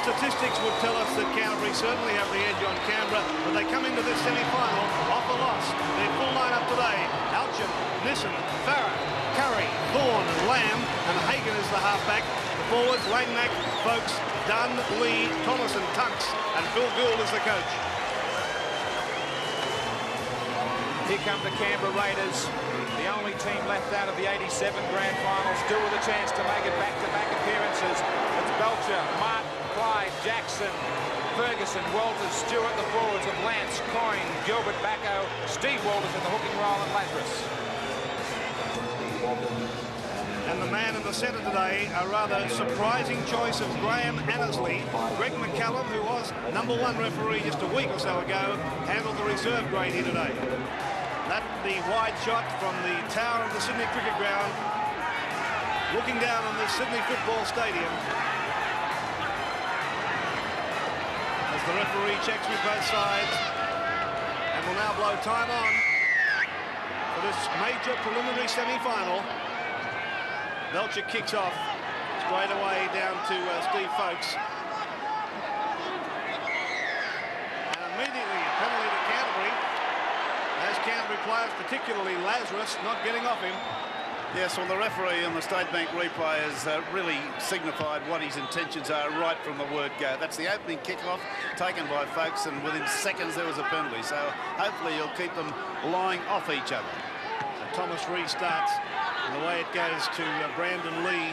statistics would tell us that Canterbury certainly have the edge on Canberra, but they come into this semi-final off a loss. Their full lineup today: Alchin, Nissen, Farah, Curry, Thorne and Lamb, and Hagan is the halfback. The forwards: Langmack, Folkes, Dunn, Lee, Thomas and Tunks, and Phil Gould is the coach. Here come the Canberra Raiders, the only team left out of the '87 grand final, still with a chance to make it back-to-back appearances. It's Belcher, Martin, Clyde, Jackson, Ferguson, Walters, Stewart, the forwards of Lance, Coyne, Gilbert, Bacco, Steve Walters in the hooking role, and Lazarus. And the man in the centre today, a rather surprising choice of Graham Annesley. Greg McCallum, who was #1 referee just a week or so ago, handled the reserve grade here today. That the wide shot from the tower of the Sydney Cricket Ground, looking down on the Sydney Football Stadium. As the referee checks with both sides, and will now blow time on for this major preliminary semi-final. Belcher kicks off straight away down to Steve Folkes. And immediately a penalty to Canterbury, as Canterbury players, particularly Lazarus, not getting off him. Yes, well, the referee on the State Bank replay has really signified what his intentions are right from the word go. That's the opening kick-off taken by Folkes, and within seconds there was a penalty. So hopefully he'll keep them lying off each other. So Thomas restarts, and the way it goes to Brandon Lee.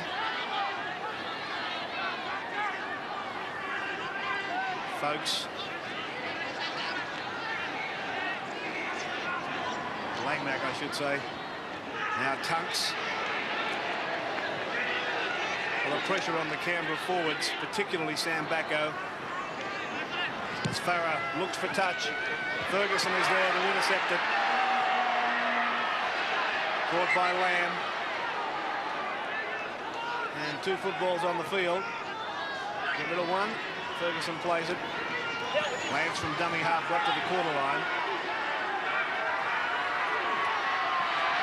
Folkes. Langmack, I should say. Now Tunks. Well, the pressure on the Canberra forwards, particularly Sam Bacco. As Farah looks for touch. Ferguson is there to intercept it. Caught by Lamb. And 2 footballs on the field. Get rid of one. Ferguson plays it. Lamb's from dummy half right to the corner line.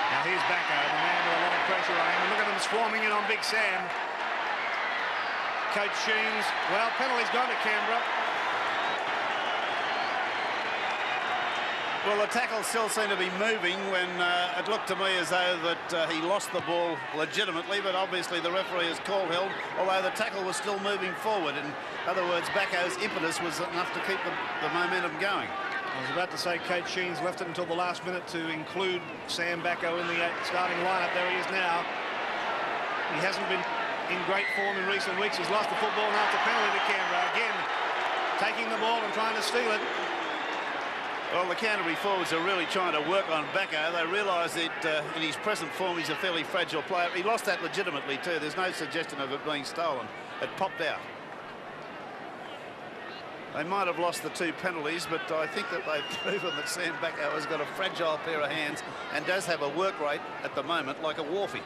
Now here's Bacco, the man with a lot of pressure on him. And look at them swarming in on Big Sam. Coach Sheens, well, penalty's gone to Canberra. Well, the tackle still seemed to be moving when it looked to me as though that he lost the ball legitimately, but obviously the referee has called held, although the tackle was still moving forward. In other words, Bacco's impetus was enough to keep the momentum going. I was about to say Coach Sheens left it until the last minute to include Sam Bacco in the starting lineup. There he is now. He hasn't been in great form in recent weeks. He's lost the football, now it's a penalty to Canberra. Again, taking the ball and trying to steal it. Well, the Canterbury forwards are really trying to work on Bacco. They realise that in his present form he's a fairly fragile player. He lost that legitimately too. There's no suggestion of it being stolen. It popped out. They might have lost the 2 penalties, but I think that they've proven that Sam Bacco has got a fragile pair of hands and does have a work rate at the moment like a wharfie.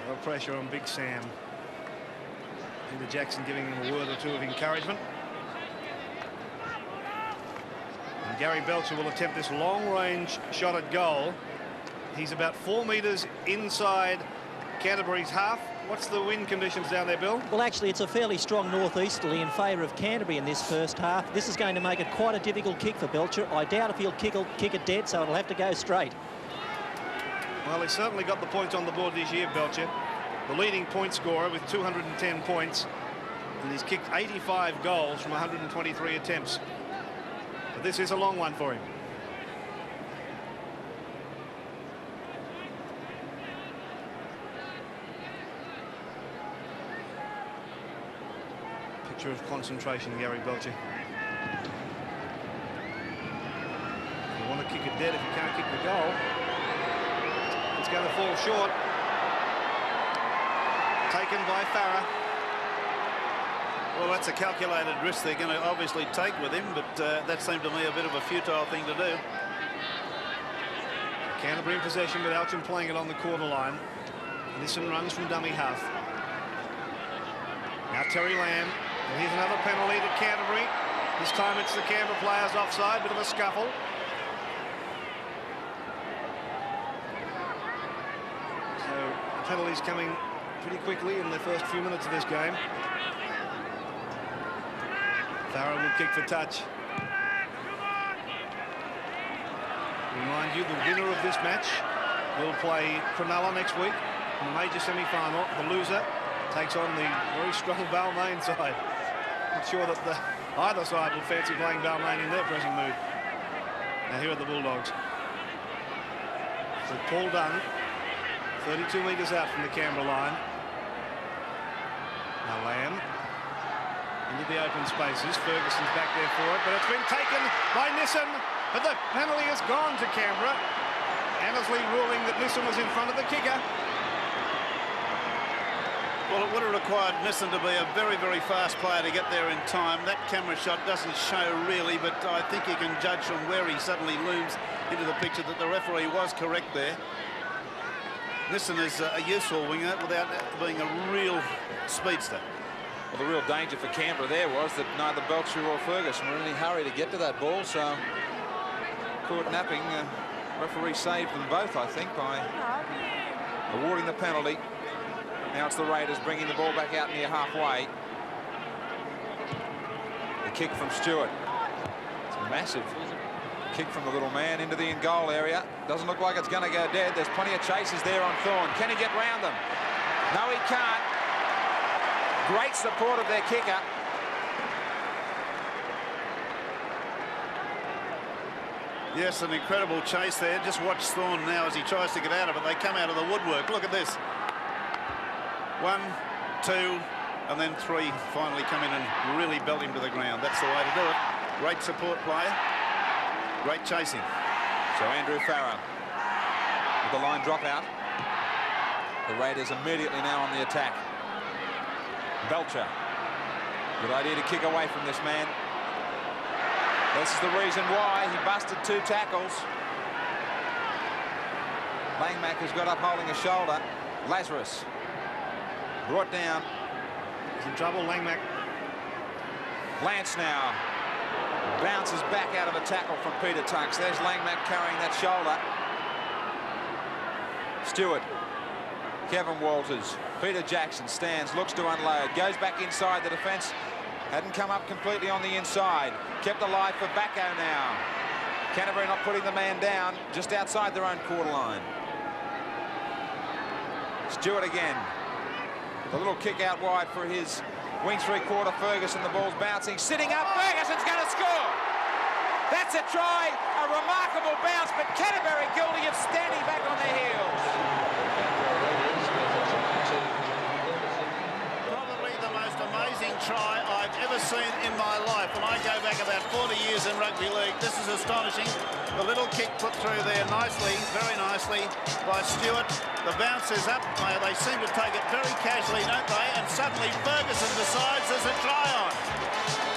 No pressure on Big Sam. Peter Jackson giving him a word or 2 of encouragement. And Gary Belcher will attempt this long-range shot at goal. He's about 4 metres inside Canterbury's half. What's the wind conditions down there, Bill? Well, actually, it's a fairly strong northeasterly in favour of Canterbury in this first half. This is going to make it quite a difficult kick for Belcher. I doubt if he'll kick it dead, so it'll have to go straight. Well, he's certainly got the points on the board this year, Belcher. The leading point scorer with 210 points. And he's kicked 85 goals from 123 attempts. But this is a long one for him. Picture of concentration, Gary Belcher. You want to kick it dead if you can't kick the goal. It's going to fall short. Taken by Farah. Well, that's a calculated risk they're going to obviously take with him, but that seemed to me a bit of a futile thing to do. Canterbury in possession with Alchin playing it on the quarter line. Nissen runs from dummy half. Now Terry Lamb. And here's another penalty to Canterbury. This time it's the Canberra players offside. Bit of a scuffle. So the penalties coming pretty quickly in the first few minutes of this game. Farah will kick for touch. Remind you, the winner of this match will play Cronulla next week in the major semi-final. The loser takes on the very strong Balmain side. Not sure that either side will fancy playing Balmain in their pressing mood. Now here are the Bulldogs. So Paul Dunn, 32 metres out from the Canberra line. Now Lamb into the open spaces. Ferguson's back there for it, but it's been taken by Nissen. But the penalty has gone to Canberra. Annesley ruling that Nissen was in front of the kicker. Well, it would have required Nissen to be a very, very fast player to get there in time. That camera shot doesn't show really, but I think you can judge from where he suddenly looms into the picture that the referee was correct there. Nissen is a useful winger without being a real speedster. Well, the real danger for Canberra there was that neither Belcher or Ferguson were in any hurry to get to that ball, so caught napping. Referee saved them both, I think, by awarding the penalty. Now it's the Raiders bringing the ball back out near halfway. The kick from Stewart. It's a massive kick from the little man into the in-goal area. Doesn't look like it's going to go dead. There's plenty of chasers there on Thorne. Can he get round them? No, he can't. Great support of their kicker. Yes, an incredible chase there. Just watch Thorne now as he tries to get out of it. They come out of the woodwork. Look at this. 1, 2, and then 3 finally come in and really belt him to the ground. That's the way to do it. Great support player. Great chasing. So Andrew Farah with the line drop out. The Raiders immediately now on the attack. Belcher. Good idea to kick away from this man. This is the reason why he busted 2 tackles. Langmack has got up holding a shoulder. Lazarus brought down. He's in trouble, Langmack. Lance now bounces back out of a tackle from Peter Tucks. There's Langmack carrying that shoulder. Stewart. Kevin Walters. Peter Jackson stands, looks to unload, goes back inside the defence. Hadn't come up completely on the inside. Kept alive for Bacco now. Canterbury not putting the man down, just outside their own quarter line. Stewart again. The little kick out wide for his wing three-quarter Ferguson. The ball's bouncing, sitting up. Ferguson's going to score. That's a try, a remarkable bounce, but Canterbury guilty of standing back on their heels. Probably the most amazing try I've ever seen in my life. When I go back about 40 years in rugby league, this is astonishing. The little kick put through there nicely, very nicely by Stewart. The bounce is up. They seem to take it very casually, don't they? And suddenly Ferguson decides there's a try on.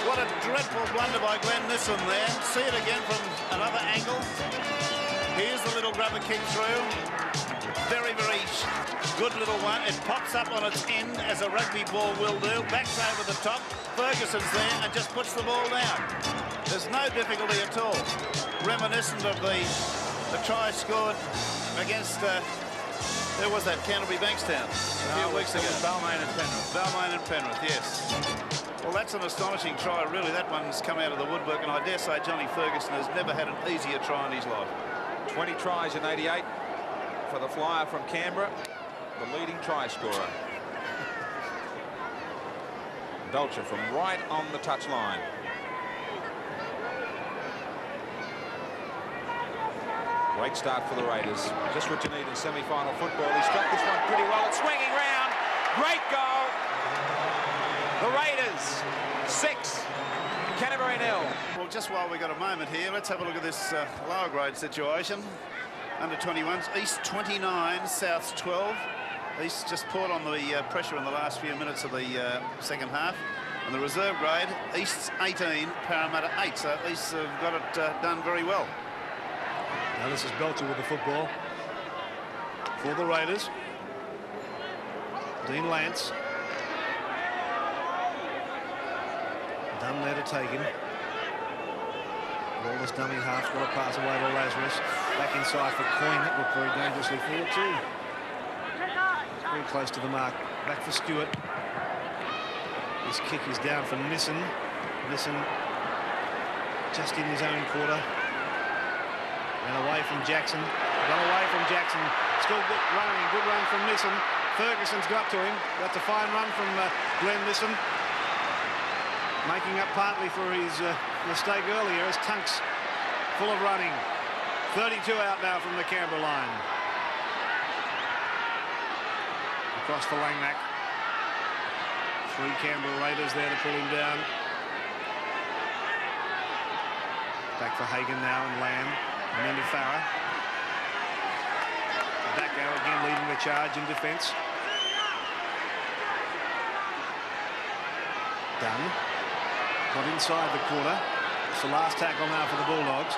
What a dreadful blunder by Glenn Nissen there. See it again from another angle. Here's the little grubber kick through. Very, very good little one. It pops up on its end, as a rugby ball will do. Backs over the top. Ferguson's there and just puts the ball down. There's no difficulty at all. Reminiscent of the try scored against, who was that? Canterbury Bankstown a few weeks ago. Balmain and Penrith. Balmain and Penrith, yes. Well, that's an astonishing try, really. That one's come out of the woodwork, and I dare say Johnny Ferguson has never had an easier try in his life. 20 tries in 88 for the flyer from Canberra, the leading try scorer. Belcher from right on the touchline. Great start for the Raiders. Just what you need in semi-final football. He struck this one pretty well. It's swinging round. Great goal. The Raiders 6, Canterbury 0. Well, just while we've got a moment here, let's have a look at this lower grade situation. Under 21s, East 29, Souths 12. East just poured on the pressure in the last few minutes of the second half. And the reserve grade, East's 18, Parramatta 8. So at least have got it done very well. Now this is Belcher with the football for the Raiders. Dean Lance. Done there to take him. Wallace dummy half, got a pass away to Lazarus. Back inside for Coyne. That looked very dangerously forward too. Very close to the mark. Back for Stewart. This kick is down for Nissen. Listen, just in his own quarter. And away from Jackson. Got away from Jackson. Still good running. Good run from Nissan. Ferguson's got to him. That's a fine run from Glenn Nissan. Making up partly for his mistake earlier as Tunks full of running. 32 out now from the Canberra line. Across for Langmack. 3 Canberra Raiders there to pull him down. Back for Hagan now and Lamb. And then to Farah. Dacko again leading the charge in defence. Dunn. Got inside the quarter. It's the last tackle now for the Bulldogs.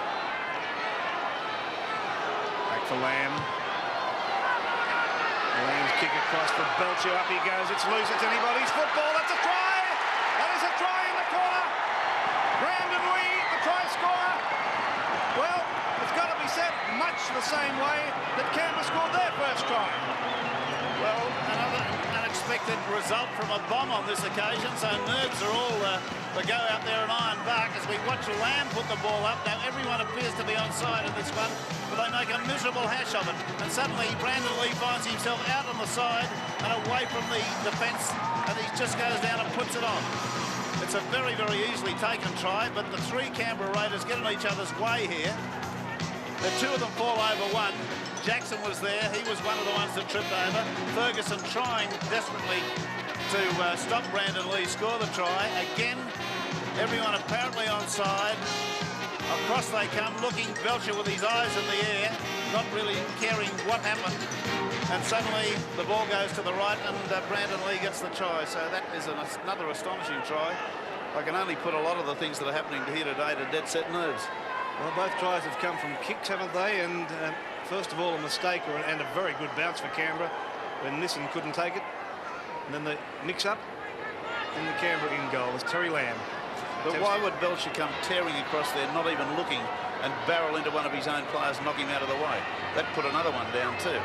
Back for Lamb. Lamb's kick across for Belcher. Up he goes. It's loose. It's anybody's football. That's a try. That is a try in the corner. Brandon Lee, the try scorer. Well, it's got to be said much the same way that Canberra scored their first try. Well, another unexpected result from a bomb on this occasion, so nerves are all to go out there and iron bark as we watch Lamb put the ball up. Now everyone appears to be onside in this one, but they make a miserable hash of it. And suddenly Brandon Lee finds himself out on the side and away from the defence, and he just goes down and puts it on. It's a very, very easily taken try, but the 3 Canberra Raiders get in each other's way here. The 2 of them fall over one. Jackson was there. He was one of the ones that tripped over. Ferguson trying desperately to stop Brandon Lee score the try. Again, everyone apparently onside. Across they come, looking, Belcher with his eyes in the air, not really caring what happened. And suddenly the ball goes to the right and Brandon Lee gets the try. So that is another astonishing try. I can only put a lot of the things that are happening here today to dead set nerves. Well, both tries have come from kicks, haven't they? And first of all, a mistake and a very good bounce for Canberra when Nissan couldn't take it. And then the mix-up in the Canberra in goal is Terry Lamb. But why would Belcher come tearing across there, not even looking, and barrel into one of his own players, knock him out of the way? That put another one down too.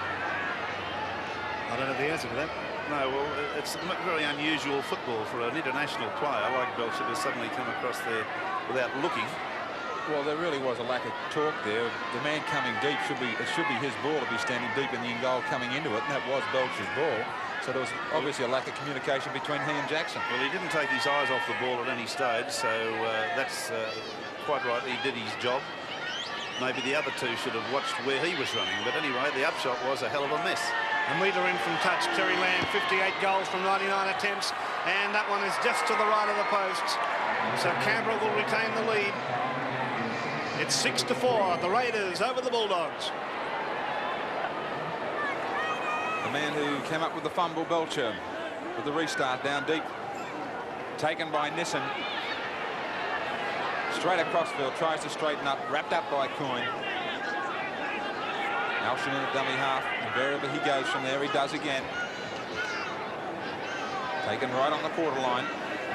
I don't know the answer to that. No, well, it's very unusual football for an international player like Belcher to suddenly come across there without looking. Well, there really was a lack of talk there. The man coming deep should be his ball to be standing deep in the in goal coming into it, and that was Belcher's ball. So there was obviously a lack of communication between he and Jackson. Well, he didn't take his eyes off the ball at any stage, so that's quite right. He did his job. Maybe the other 2 should have watched where he was running, but anyway, the upshot was a hell of a mess. A metre in from touch, Terry Lamb, 58 goals from 99 attempts, and that one is just to the right of the posts. So Canberra will retain the lead. It's 6-4, the Raiders over the Bulldogs. The man who came up with the fumble, Belcher, with the restart down deep. Taken by Nissan. Straight across field, tries to straighten up, wrapped up by Coyne. Alston in the dummy half, and wherever he goes from there, he does again. Taken right on the quarter line.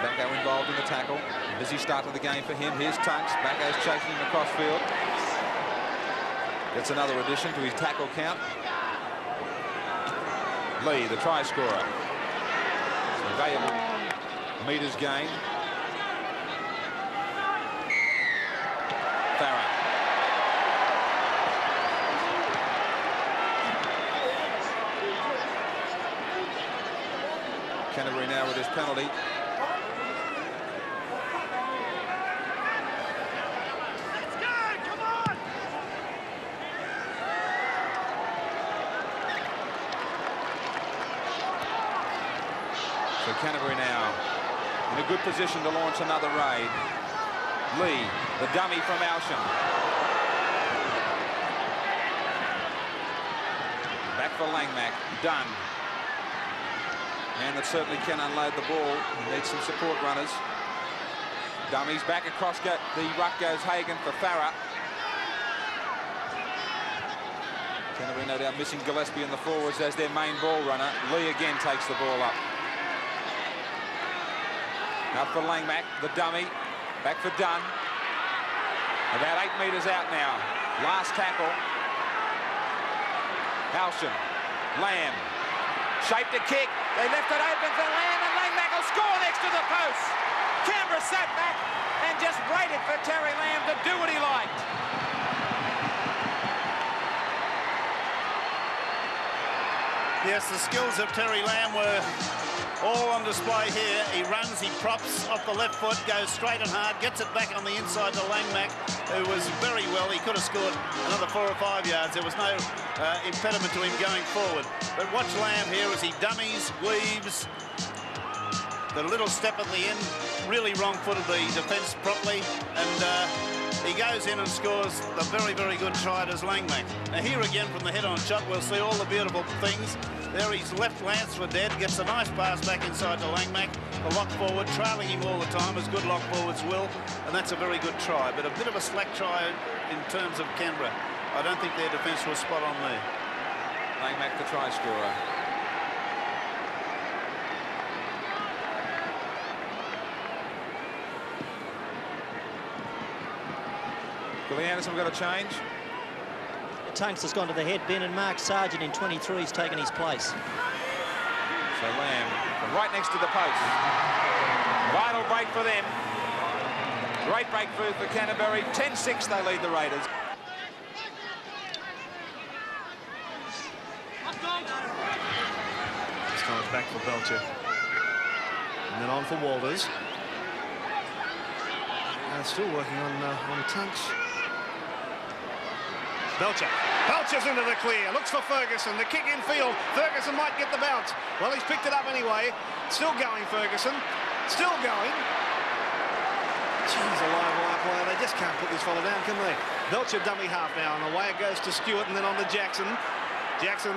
Backo involved in the tackle. Busy start to the game for him. Here's Tunks. Backo's chasing him across field. Gets another addition to his tackle count. Lee, the try scorer. Some valuable metres gained. Farah. Canterbury now with his penalty. So Canterbury now in a good position to launch another raid. Lee, the dummy from Alston. Back for Langmack. Dunn. Man that certainly can unload the ball. He needs some support runners. Dummies back across the ruck goes Hagan for Farah. Canterbury no doubt missing Gillespie in the forwards as their main ball runner. Lee again takes the ball up. Now for Langmack, the dummy. Back for Dunn. About 8 metres out now. Last tackle. Alston. Lamb. Shaped a kick. They left it open for Lamb, and Langmack will score next to the post. Canberra sat back and just waited for Terry Lamb to do what he liked. Yes, the skills of Terry Lamb were all on display here. He runs, he props off the left foot, goes straight and hard, gets it back on the inside to Langmack, who was very well. He could have scored another 4 or 5 yards. There was no impediment to him going forward. But watch Lamb here as he dummies, weaves. The little step at the end, really wrong-footed the defence properly, and he goes in and scores the very, very good try as Langmack. Now here again from the head-on shot, we'll see all the beautiful things. There he's left Lance for dead, gets a nice pass back inside to Langmack. The lock forward, trailing him all the time, as good lock forwards will, and that's a very good try. But a bit of a slack try in terms of Canberra. I don't think their defence was spot on there. Langmack the try scorer. Billy Anderson, we've got a change. Tunks has gone to the head bin, and Mark Sargent in 23 has taken his place. So Lamb from right next to the post. Vital break for them. Great breakthrough for Canterbury. 10-6 they lead the Raiders. This time it's back for Belcher. And then on for Walters. And still working on Tunks. Belcher's into the clear, looks for Ferguson, the kick in field. Ferguson might get the bounce. Well, he's picked it up anyway. Still going, Ferguson. Still going. Jeez, a live wire player. They just can't put this fellow down, can they? Belcher dummy half now, and away it goes to Stewart, and then on to Jackson. Jackson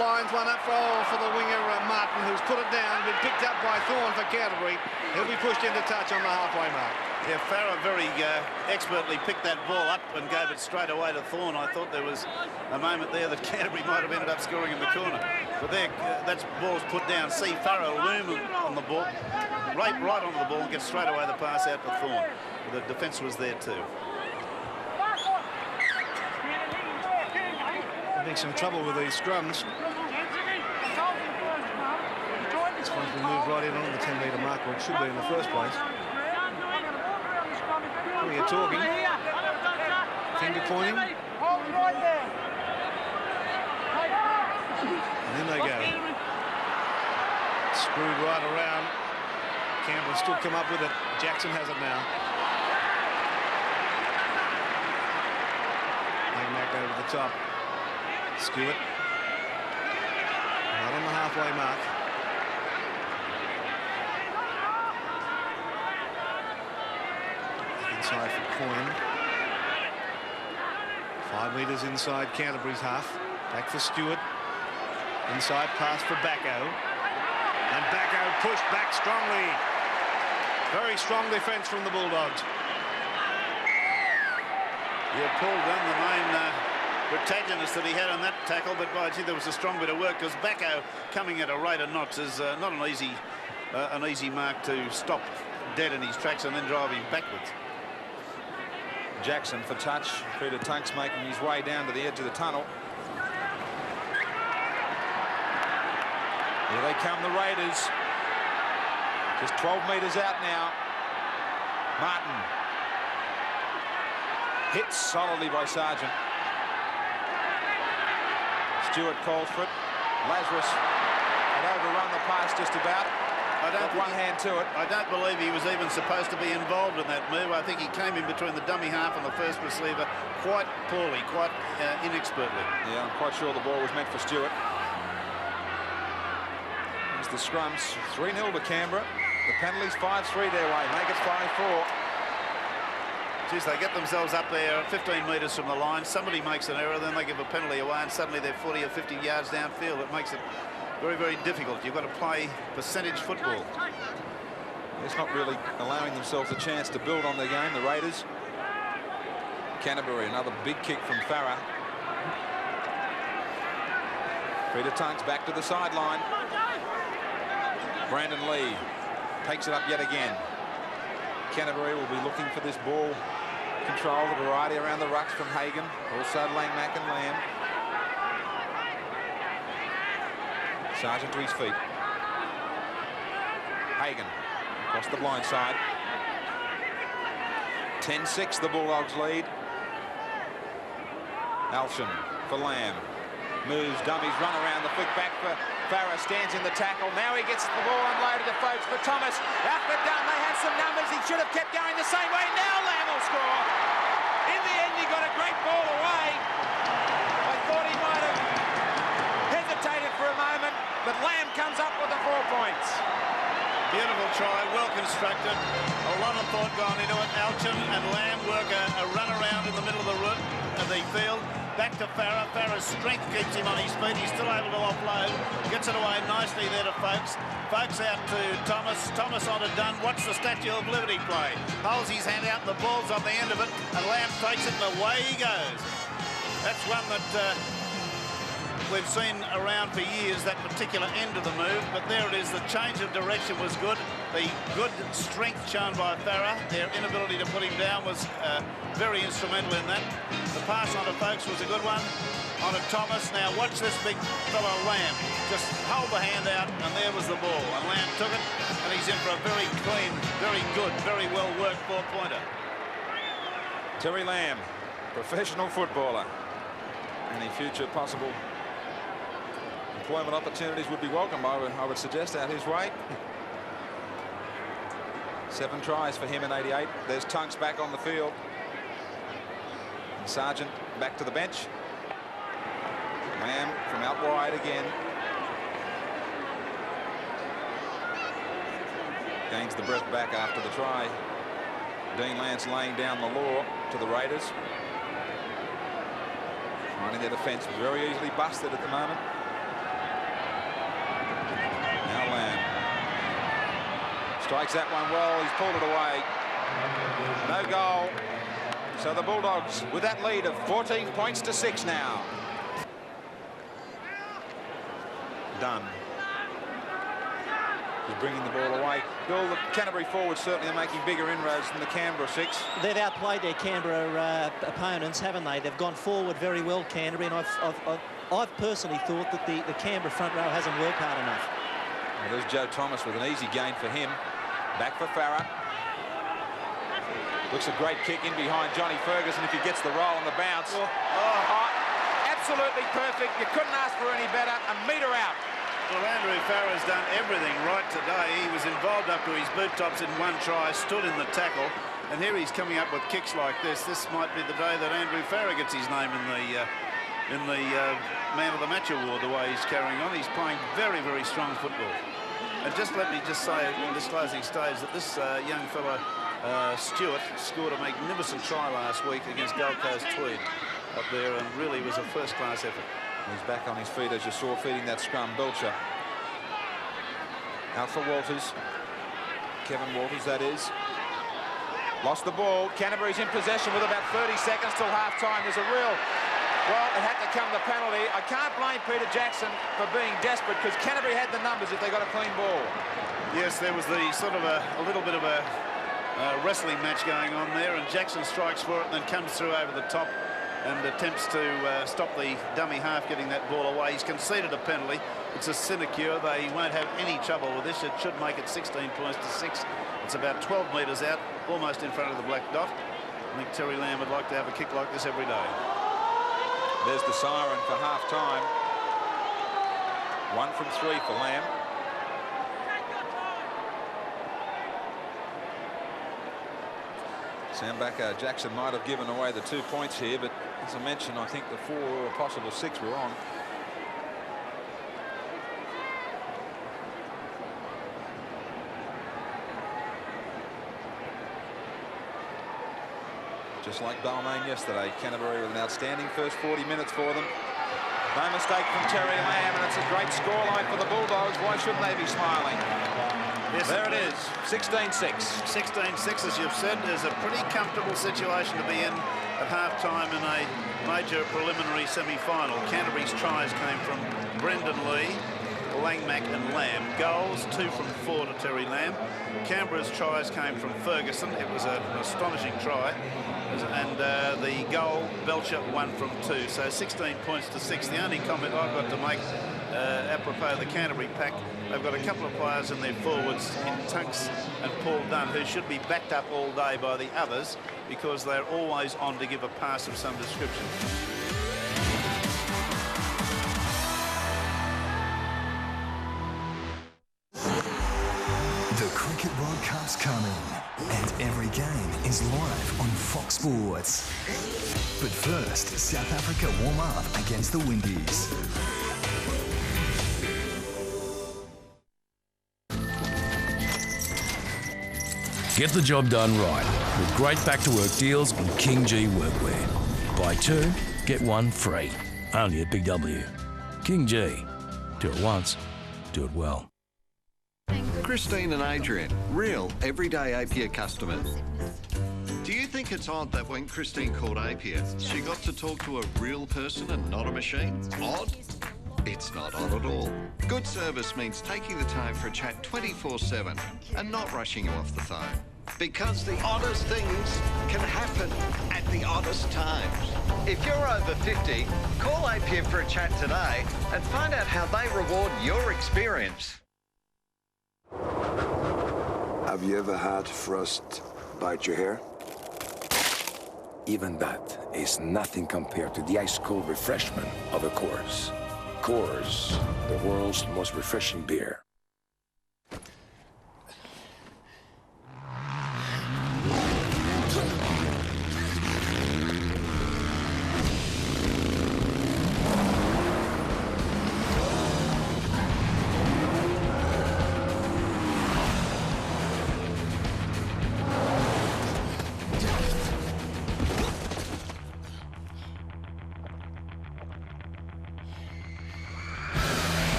lines one up for the winger Martin, who's put it down, been picked up by Thorne for Canterbury. He'll be pushed into touch on the halfway mark. Yeah, Farah very expertly picked that ball up and gave it straight away to Thorne. I thought there was a moment there that Canterbury might have ended up scoring in the corner. But there, that ball's put down. See Farah loom on the ball, right onto the ball, and get straight away the pass out to Thorne. The defence was there too. Having some trouble with these scrums. This one's been moved right in on the 10-metre mark, or it should be in the first place. We are talking. Finger pointing. And then they go. Screwed right around. Canberra still come up with it. Jackson has it now. Langmack over the top. Stewart. Right on the halfway mark. Inside for Coyne. 5 metres inside Canterbury's half. Back for Stewart. Inside pass for Backo. And Backo pushed back strongly. Very strong defence from the Bulldogs. Yeah, Paul Gunn, the main protagonist that he had on that tackle, but I think there was a strong bit of work, because Backo coming at a rate of knots is not an easy mark to stop dead in his tracks and then drive him backwards. Jackson for touch. Peter Tunks making his way down to the edge of the tunnel. Here they come, the Raiders. Just 12 metres out now. Martin. Hit solidly by Sargent. Stewart calls for it. Lazarus had overrun the pass just about. Got one hand to it. I don't believe he was even supposed to be involved in that move. I think he came in between the dummy half and the first receiver quite poorly, quite inexpertly. Yeah, I'm quite sure the ball was meant for Stewart. There's the scrums. 3-0 to Canberra. The penalties 5-3 their way. Make it 5-4. Geez, they get themselves up there 15 metres from the line. Somebody makes an error, then they give a penalty away, and suddenly they're 40 or 50 yards downfield. It makes it very, very difficult. You've got to play percentage football. It's not really allowing themselves a chance to build on their game, the Raiders. Canterbury, another big kick from Farah. Peter Tunks back to the sideline. Brandon Lee takes it up yet again. Canterbury will be looking for this ball control, the variety around the rucks from Hagan. Also Langmack and Lamb. Sargent to his feet. Hagan Across the blind side. 10-6 the Bulldogs lead. Alsham for Lamb. Moves, dummies, run around the flick back for Farah, stands in the tackle. Now he gets the ball unloaded to folks for Thomas. Out for Dunn, they had some numbers. He should have kept going the same way. Now Lamb will score. In the end, he got a great ball away. I thought he might have hesitated for a moment, but Lamb comes up with the 4 points. Beautiful try, well constructed. A lot of thought gone into it. Alcham and Lamb work a run around in the middle of the field. Back to Farah. Farah's strength keeps him on his feet. He's still able to offload. Gets it away nicely there to Folks. Folks out to Thomas. Thomas onto Dunn. Watch the Statue of Liberty play. Holds his hand out and the ball's on the end of it. And Lamb takes it and away he goes. That's one that we've seen around for years, that particular end of the move. But there it is. The change of direction was good. The good strength shown by Farah. Their inability to put him down was very instrumental in that. The pass on to Folks was a good one. On to Thomas. Now watch this big fellow Lamb. Just hold the hand out and there was the ball. And Lamb took it and he's in for a very clean, very good, very well worked 4-pointer. Terry Lamb, professional footballer. Any future possible employment opportunities would be welcome, I would suggest, out his way. 7 tries for him in 88. There's Tunks back on the field. Sargent back to the bench. Lamb from out wide again. Gains the breath back after the try. Dean Lance laying down the law to the Raiders. Finding their defence very easily busted at the moment. Now Lamb strikes that one well. He's pulled it away. No goal. So the Bulldogs with that lead of 14 points to 6 now. Dunn is bringing the ball away. Bill, the Canterbury forwards certainly are making bigger inroads than the Canberra 6. They've outplayed their Canberra opponents, haven't they? They've gone forward very well, Canterbury, and I've personally thought that the Canberra front row hasn't worked hard enough. Well, there's Joe Thomas with an easy gain for him. Back for Farah. Looks a great kick in behind Johnny Ferguson if he gets the roll and the bounce. Absolutely perfect. You couldn't ask for any better. A metre out. Well, Andrew Farah's done everything right today. He was involved up to his boot tops in one try, stood in the tackle, and here he's coming up with kicks like this. This might be the day that Andrew Farah gets his name in the Man of the Match award, the way he's carrying on. He's playing very, very strong football. And just let me just say in this closing stage that this young fellow Stewart scored a magnificent try last week against Gold Coast Tweed up there, and really was a first-class effort. He's back on his feet, as you saw, feeding that scrum. Belcher. Out for Walters. Kevin Walters, that is. Lost the ball. Canterbury's in possession with about 30 seconds till half-time. There's a real... Well, it had to come the penalty. I can't blame Peter Jackson for being desperate, because Canterbury had the numbers if they got a clean ball. Yes, there was the sort of a little bit of a wrestling match going on there, and Jackson strikes for it and then comes through over the top and attempts to stop the dummy half getting that ball away. He's conceded a penalty. It's a sinecure. They won't have any trouble with this. It should make it 16 points to 6. It's about 12 metres out, almost in front of the black dot. I think Terry Lamb would like to have a kick like this every day. There's the siren for half-time. 1 from 3 for Lamb. Sam Backer, Jackson might have given away the 2 points here, but as I mentioned, I think the 4 or possible 6 were on. Just like Balmain yesterday, Canterbury with an outstanding first 40 minutes for them. No mistake from Terry Lamb, and it's a great scoreline for the Bulldogs. Why shouldn't they be smiling? Yes, there it is, 16-6. 16-6, as you've said, is a pretty comfortable situation to be in at half-time in a major preliminary semi-final. Canterbury's tries came from Brendan Lee, Langmack and Lamb. Goals, 2 from 4 to Terry Lamb. Canberra's tries came from Ferguson. It was an astonishing try. And the goal, Belcher, 1 from 2. So 16 points to 6. The only comment I've got to make apropos of the Canterbury pack, they've got a couple of players in their forwards in Tunks and Paul Dunn who should be backed up all day by the others because they're always on to give a pass of some description. The Cricket World Cup's coming, and every game is live on Fox Sports. But first, South Africa warm up against the Windies. Get the job done right with great back-to-work deals on King G workwear. Buy 2, get 1 free. Only at Big W. King G. Do it once, do it well. Christine and Adrian, real everyday Apia customers. Do you think it's odd that when Christine called Apia, she got to talk to a real person and not a machine? Odd? It's not odd at all. Good service means taking the time for a chat 24/7 and not rushing you off the phone. Because the oddest things can happen at the oddest times. If you're over 50, call Apia for a chat today and find out how they reward your experience. Have you ever had frost bite your hair? Even that is nothing compared to the ice-cold refreshment of a Coors. Coors, the world's most refreshing beer.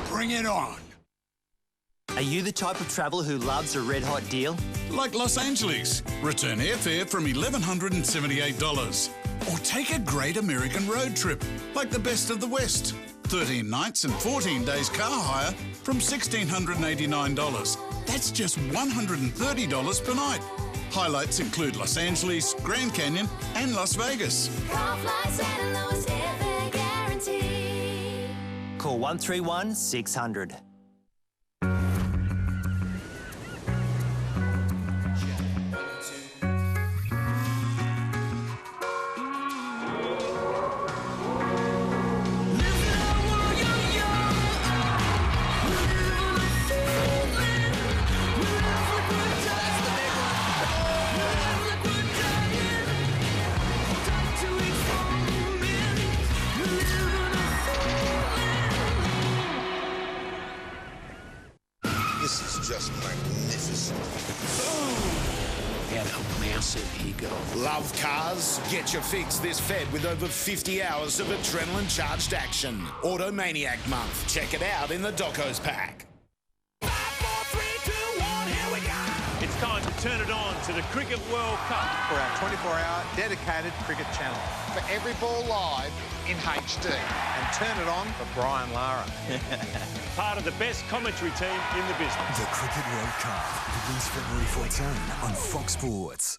Bring it on. Are you the type of traveller who loves a red-hot deal? Like Los Angeles. Return airfare from $1,178. Or take a great American road trip, like the Best of the West. 13 nights and 14 days car hire from $1,689. That's just $130 per night. Highlights include Los Angeles, Grand Canyon and Las Vegas. Call 131 600. This is just magnificent. Boom! And a massive ego. Love cars? Get your fix this Fed with over 50 hours of adrenaline-charged action. Automaniac Month. Check it out in the Docos pack. 5, 4, 3, 2, 1, here we go! It's time to turn it on to the Cricket World Cup for our 24-hour dedicated cricket channel. For every ball live in HD. And turn it on for Brian Lara. Part of the best commentary team in the business. The Cricket World Cup begins February 14 on Fox Sports.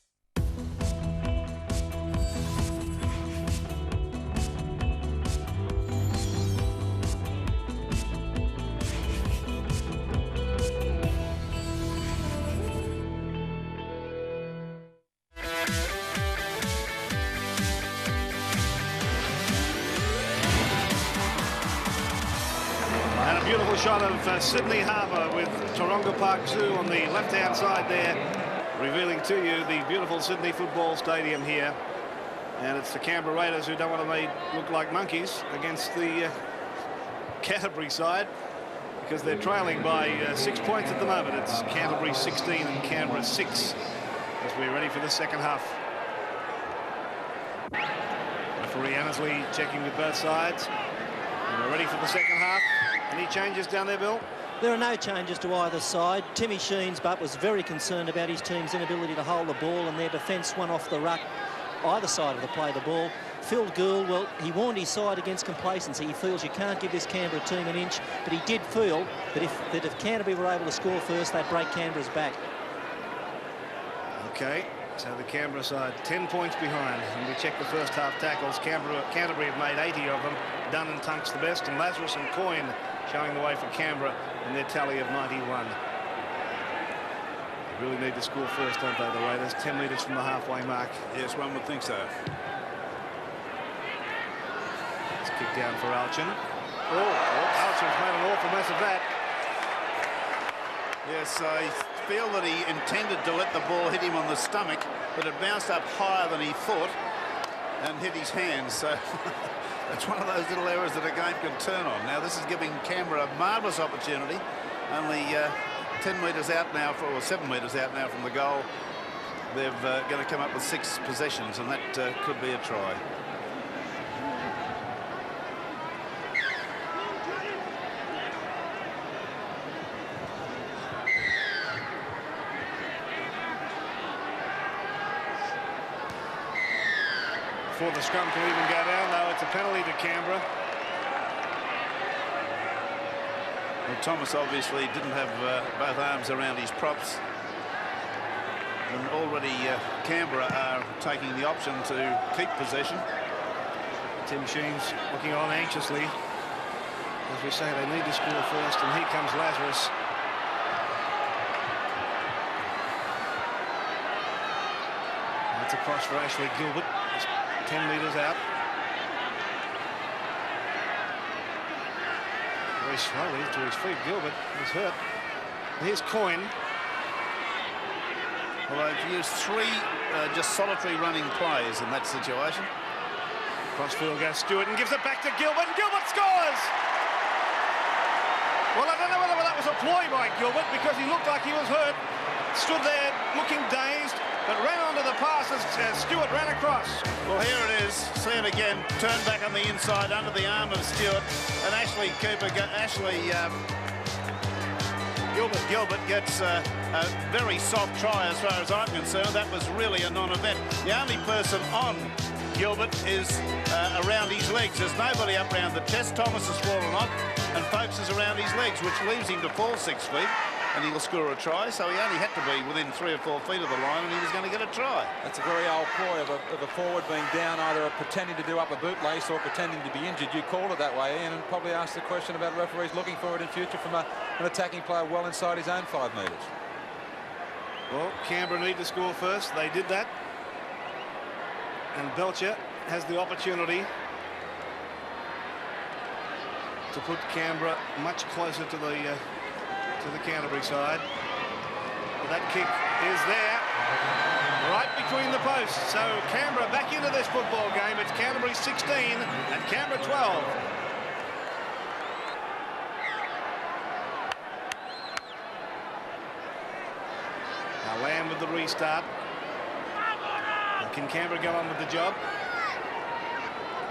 Beautiful shot of Sydney Harbour with Taronga Park Zoo on the left-hand side there, revealing to you the beautiful Sydney Football Stadium here. And it's the Canberra Raiders who don't want to make look like monkeys against the Canterbury side, because they're trailing by 6 points at the moment. It's Canterbury 16 and Canberra 6 as we're ready for the second half. Referee Annesley checking with both sides. And we're ready for the second half. Any changes down there, Bill? There are no changes to either side. Timmy Sheen's but was very concerned about his team's inability to hold the ball, and their defence won off the ruck either side of the play the ball. Phil Gould, well, he warned his side against complacency. He feels you can't give this Canberra team an inch, but he did feel that if Canterbury were able to score first, they'd break Canberra's back. Okay, so the Canberra side 10 points behind. And we check the first half tackles. Canterbury have made 80 of them. Dunn and Tunks the best, and Lazarus and Coyne showing the way for Canberra in their tally of 91. They really need to score first, don't they, the Raiders? 10 metres from the halfway mark. Yes, one would think so. It's kicked down for Alchin. Alchin's made an awful mess of that. Yes, I feel that he intended to let the ball hit him on the stomach, but it bounced up higher than he thought and hit his hands. So it's one of those little errors that a game can turn on. Now, this is giving Canberra a marvellous opportunity. Only 10 metres out now, or 7 metres out now from the goal. They're going to come up with 6 possessions, and that could be a try. Before the scrum can even go down, though, it's a penalty to Canberra. Well, Thomas obviously didn't have both arms around his props. And already Canberra are taking the option to keep possession. Tim Sheen's looking on anxiously. As we say, they need to score first, and here comes Lazarus. That's a cross for Ashley Gilbert. 10 metres out. Very slowly to his feet. Gilbert is hurt. Here's Coyne. Well, they've used 3 just solitary running plays in that situation. Crossfield goes Stewart and gives it back to Gilbert, and Gilbert scores! Well, I don't know whether that was a ploy by Gilbert, because he looked like he was hurt. Stood there looking dazed, but ran onto the pass as Stewart ran across. Well, here it is. See it again. Turned back on the inside under the arm of Stewart, and Gilbert gets a very soft try as far as I'm concerned. That was really a non-event. The only person on Gilbert is around his legs. There's nobody up around the chest. Thomas has fallen off, and Folks is around his legs, which leaves him to fall 6 feet. And he'll score a try, so he only had to be within 3 or 4 feet of the line, and he was going to get a try. That's a very old ploy of a forward being down, either pretending to do up a bootlace or pretending to be injured. You called it that way, Ian, and probably asked the question about referees looking for it in future from an attacking player well inside his own 5 metres. Well, Canberra need to score first. They did that. And Belcher has the opportunity to put Canberra much closer to the Canterbury side. But that kick is there, right between the posts. So Canberra back into this football game. It's Canterbury 16 and Canberra 12. Now Lamb with the restart. And can Canberra go on with the job?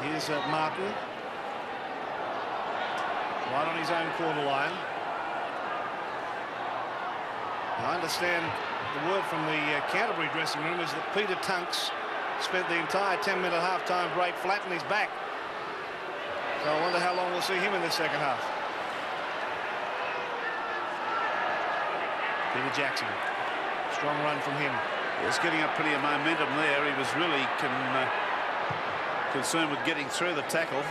Here's Martin. Right on his own quarter line. I understand the word from the Canterbury dressing room is that Peter Tunks spent the entire 10-minute half-time break flat on his back. So I wonder how long we'll see him in the second half. Peter Jackson. Strong run from him. He's getting up plenty of momentum there. He was really concerned with getting through the tackle.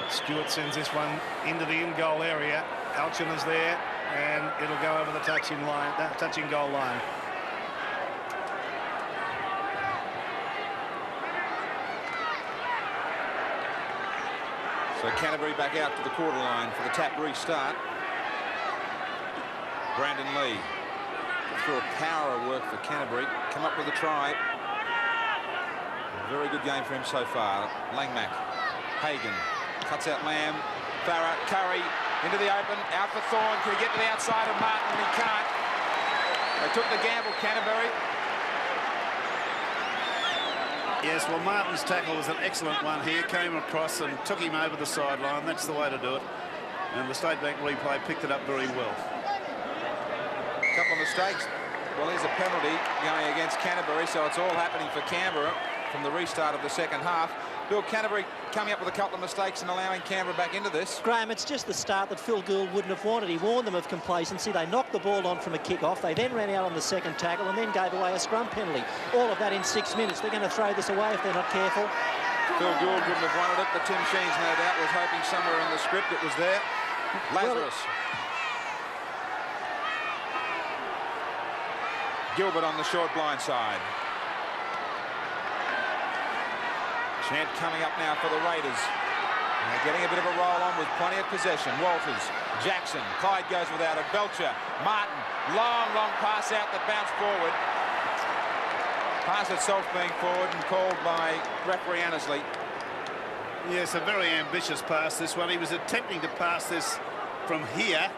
Stewart sends this one into the in-goal area. Alchin is there, and it'll go over the touching goal line. So Canterbury back out to the quarter line for the tap restart. Brandon Lee through a power of work for Canterbury. Come up with a try. A very good game for him so far. Langmack, Hagan, cuts out Lamb, Farah, Curry into the open, out for Thorne. Can he get to the outside of Martin? He can't. They took the gamble, Canterbury. Yes, well, Martin's tackle was an excellent one here. Came across and took him over the sideline. That's the way to do it. And the State Bank replay picked it up very well. A couple of mistakes. Well, here's a penalty going against Canterbury, so it's all happening for Canberra from the restart of the second half. Bill, Canterbury coming up with a couple of mistakes and allowing Canberra back into this. Graham, it's just the start that Phil Gould wouldn't have wanted. He warned them of complacency. They knocked the ball on from a kick-off. They then ran out on the second tackle and then gave away a scrum penalty. All of that in 6 minutes. They're going to throw this away if they're not careful. Phil Gould wouldn't have wanted it, but Tim Sheens, no doubt, was hoping somewhere in the script it was there. Lazarus. Gilbert on the short blind side. Chant coming up now for the Raiders. And they're getting a bit of a roll on with plenty of possession. Walters, Jackson, Clyde goes without it. Belcher, Martin, long pass out that bounced forward. Pass itself being forward and called by referee Annesley. Yes, a very ambitious pass, this one. He was attempting to pass this from here.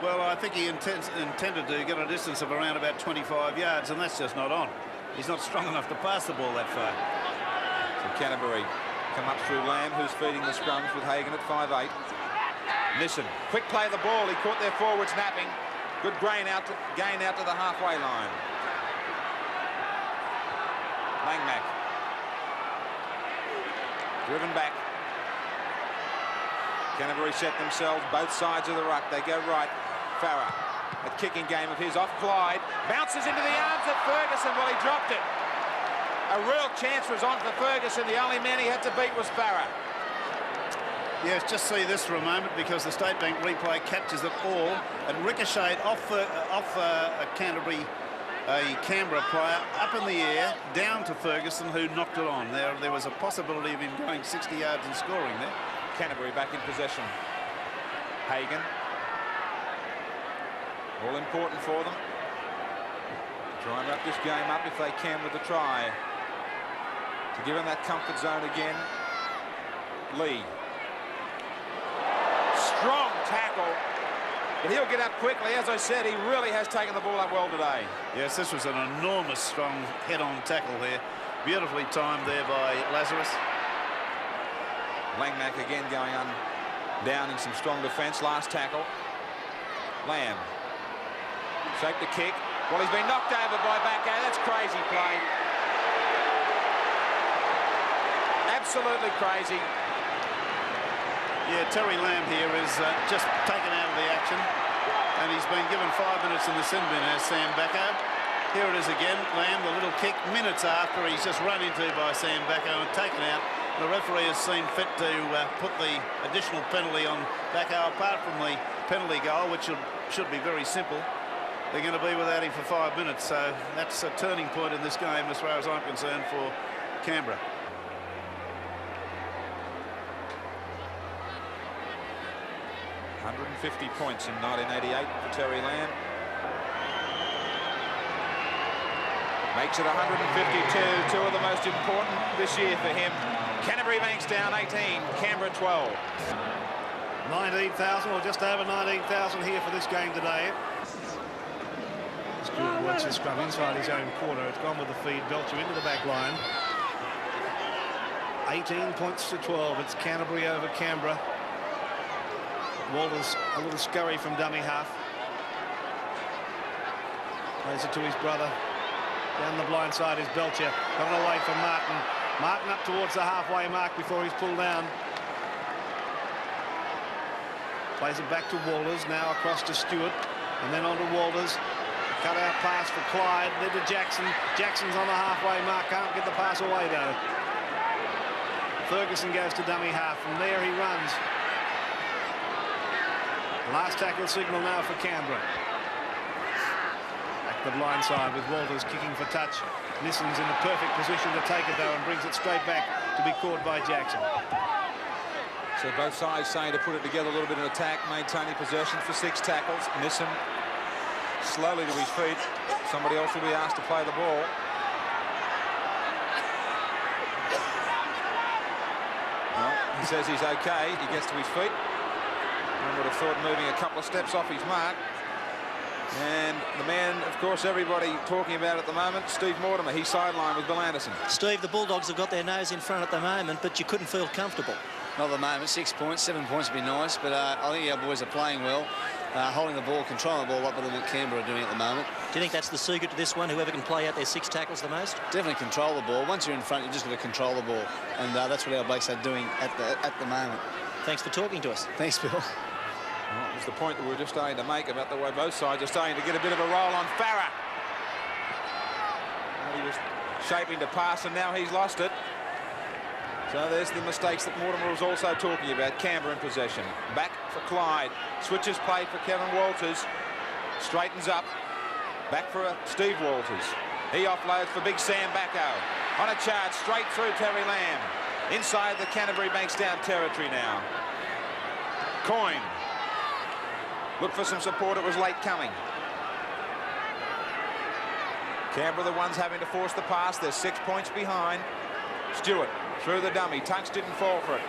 Well, I think he intended to get a distance of around about 25 yards, and that's just not on. He's not strong enough to pass the ball that far. So Canterbury come up through Lamb, who's feeding the scrums with Hagan at 5'8". Nissen, quick play of the ball. He caught their forward snapping. Good gain out to the halfway line. Langmack. Driven back. Canterbury set themselves both sides of the ruck. They go right. Farah, a kicking game of his off Clyde. Bounces into the arms of Ferguson. Well, he dropped it. A real chance was on for Ferguson. The only man he had to beat was Farah. Yes, just see this for a moment, because the State Bank replay captures it all and ricocheted off a Canberra player up in the air down to Ferguson, who knocked it on. There was a possibility of him going 60 yards and scoring there. Canterbury back in possession. Hagan. All important for them. Try and wrap this game up if they can with a try. To give him that comfort zone again. Lee. Strong tackle. But he'll get up quickly. As I said, he really has taken the ball up well today. Yes, this was an enormous, strong head-on tackle there. Beautifully timed there by Lazarus. Langmack again going on down in some strong defence. Last tackle. Lamb. Shaped the kick. Well, he's been knocked over by Backo. That's crazy play. Absolutely crazy. Yeah, Terry Lamb here is just taken out of the action, and he's been given 5 minutes in the sin bin as Sam Backo. Here it is again, Lamb, the little kick, minutes after he's just run into by Sam Backo and taken out. The referee has seen fit to put the additional penalty on Backo, apart from the penalty goal, which should be very simple. They're going to be without him for 5 minutes, so that's a turning point in this game as far as I'm concerned for Canberra. $150 points in 1988 for Terry Lamb. Makes it 152, two of the most important this year for him. Canterbury banks down 18, Canberra 12. 19,000 or just over 19,000 here for this game today. Stewart works the scrum inside his own quarter. It's gone with the feed. Belcher into the back line. 18 points to 12. It's Canterbury over Canberra. Walters a little scurry from dummy half. Plays it to his brother. Down the blind side is Belcher. Coming away from Martin. Martin up towards the halfway mark before he's pulled down. Plays it back to Walters. Now across to Stewart. And then on to Walters. Cut out pass for Clyde. Then to Jackson. Jackson's on the halfway mark. Can't get the pass away though. Ferguson goes to dummy half. From there he runs. Last tackle signal now for Canberra. Back the blind side with Walters kicking for touch. Nissen's in the perfect position to take it though and brings it straight back to be caught by Jackson. So both sides saying to put it together a little bit in attack, maintaining possession for 6 tackles. Nissen slowly to his feet. Somebody else will be asked to play the ball. Well, he says he's okay. He gets to his feet. I would have thought moving a couple of steps off his mark. And the man, of course, everybody talking about at the moment, Steve Mortimer. He's sidelined with Bill Anderson. Steve, the Bulldogs have got their nose in front at the moment, but you couldn't feel comfortable. Not at the moment. 6 points, 7 points would be nice, but I think our boys are playing well. holding the ball, controlling the ball a lot better than what Canberra are doing at the moment. Do you think that's the secret to this one, whoever can play out their 6 tackles the most? Definitely control the ball. Once you're in front, you just got to control the ball, and that's what our blokes are doing at the moment. Thanks for talking to us. Thanks, Bill. Well, it was the point that we were just starting to make about the way both sides are starting to get a bit of a roll on Farah. He was shaping to pass, and now he's lost it. So there's the mistakes that Mortimer was also talking about. Canberra in possession. Back for Clyde. Switches play for Kevin Walters. Straightens up. Back for Steve Walters. He offloads for Big Sam Backo. On a charge straight through Terry Lamb. Inside the Canterbury Bankstown territory now. Coyne. Look for some support. It was late coming. Canberra the ones having to force the pass. They're 6 points behind. Stewart through the dummy. Tunks didn't fall for it.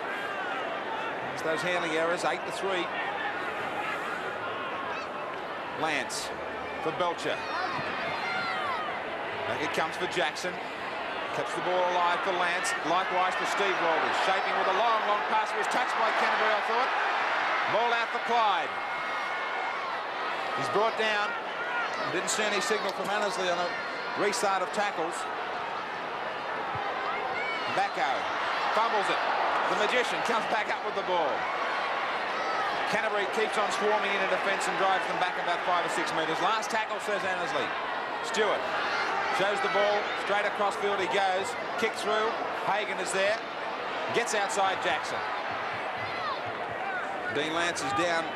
There's those handling errors. 8-3. Lance for Belcher. Back it comes for Jackson. Keeps the ball alive for Lance. Likewise for Steve Walters. Shaping with a long pass. It was touched by Canterbury, I thought. Ball out for Clyde. He's brought down. Didn't see any signal from Annesley on a restart of tackles. Backo fumbles it. The magician comes back up with the ball. Canterbury keeps on swarming into defence and drives them back about 5 or 6 metres. Last tackle, says Annesley. Stewart shows the ball. Straight across field he goes. Kick through. Hagan is there. Gets outside Jackson. Dean Lance is down